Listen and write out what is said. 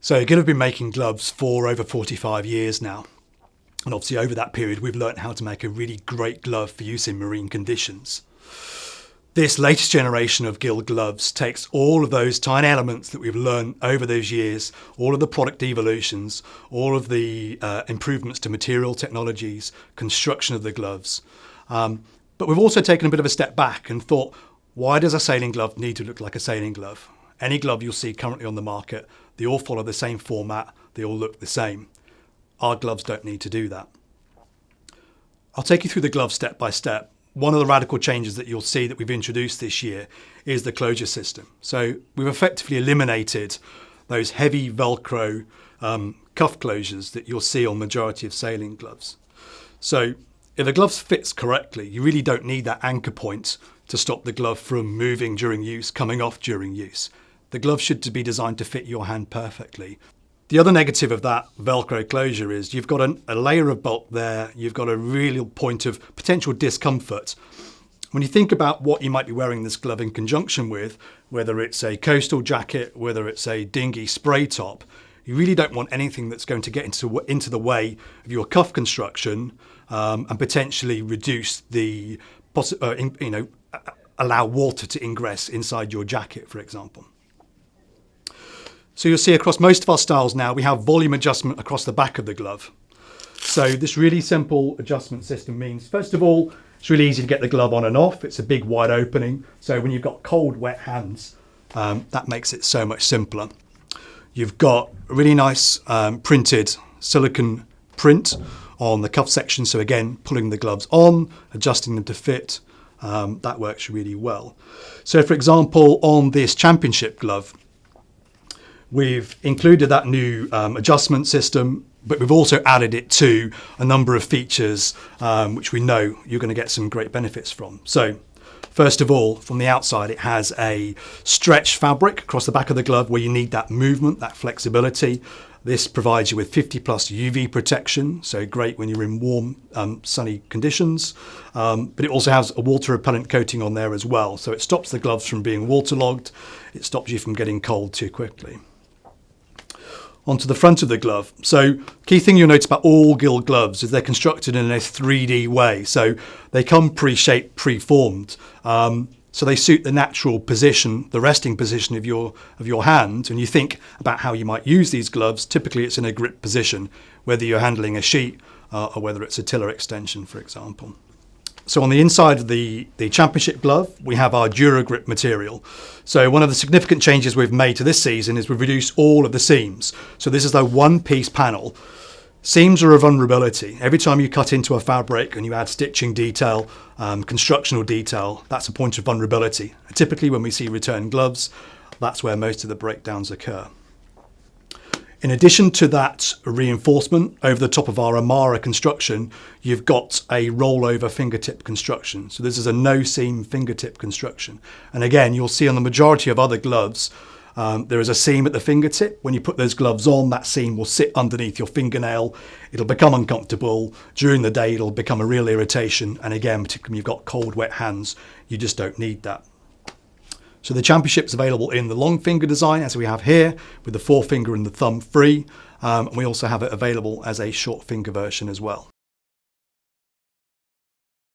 So Gill have been making gloves for over 45 years now. And obviously over that period, we've learned how to make a really great glove for use in marine conditions. This latest generation of Gill gloves takes all of those tiny elements that we've learned over those years, all of the product evolutions, all of the improvements to material technologies, construction of the gloves. But we've also taken a bit of a step back and thought, why does a sailing glove need to look like a sailing glove? Any glove you'll see currently on the market, they all follow the same format, they all look the same. Our gloves don't need to do that. I'll take you through the glove step by step. One of the radical changes that you'll see that we've introduced this year is the closure system. So we've effectively eliminated those heavy Velcro cuff closures that you'll see on the majority of sailing gloves. So if a glove fits correctly, you really don't need that anchor point to stop the glove from moving during use, coming off during use. The glove should be designed to fit your hand perfectly. The other negative of that Velcro closure is you've got a layer of bulk there, you've got a real point of potential discomfort. When you think about what you might be wearing this glove in conjunction with, whether it's a coastal jacket, whether it's a dinghy spray top, you really don't want anything that's going to get into the way of your cuff construction and potentially reduce the, allow water to ingress inside your jacket, for example. So you'll see across most of our styles now, we have volume adjustment across the back of the glove. So this really simple adjustment system means, first of all, it's really easy to get the glove on and off. It's a big wide opening. So when you've got cold, wet hands, that makes it so much simpler. You've got a really nice printed silicone print on the cuff section. So again, pulling the gloves on, adjusting them to fit, that works really well. So for example, on this championship glove, we've included that new adjustment system, but we've also added it to a number of features which we know you're going to get some great benefits from. So first of all, from the outside, it has a stretch fabric across the back of the glove where you need that movement, that flexibility. This provides you with 50 plus UV protection, so great when you're in warm, sunny conditions. But it also has a water repellent coating on there as well. So it stops the gloves from being waterlogged. It stops you from getting cold too quickly. Onto the front of the glove. So key thing you'll notice about all Gill gloves is they're constructed in a 3D way. So they come pre-shaped, pre-formed. So they suit the natural position, the resting position of your hand. And you think about how you might use these gloves. Typically it's in a grip position, whether you're handling a sheet or whether it's a tiller extension, for example. So on the inside of the championship glove, we have our Dura-Grip material. So one of the significant changes we've made to this season is we've reduced all of the seams. So this is a one-piece panel. Seams are a vulnerability. Every time you cut into a fabric and you add stitching detail, constructional detail, that's a point of vulnerability. Typically when we see return gloves, that's where most of the breakdowns occur. In addition to that reinforcement over the top of our Amara construction, you've got a rollover fingertip construction. So this is a no seam fingertip construction. And again, you'll see on the majority of other gloves, there is a seam at the fingertip. When you put those gloves on, that seam will sit underneath your fingernail. It'll become uncomfortable. During the day, it'll become a real irritation. And again, particularly when you've got cold, wet hands, you just don't need that. So the championship's available in the long finger design, as we have here, with the forefinger and the thumb free. And we also have it available as a short finger version as well.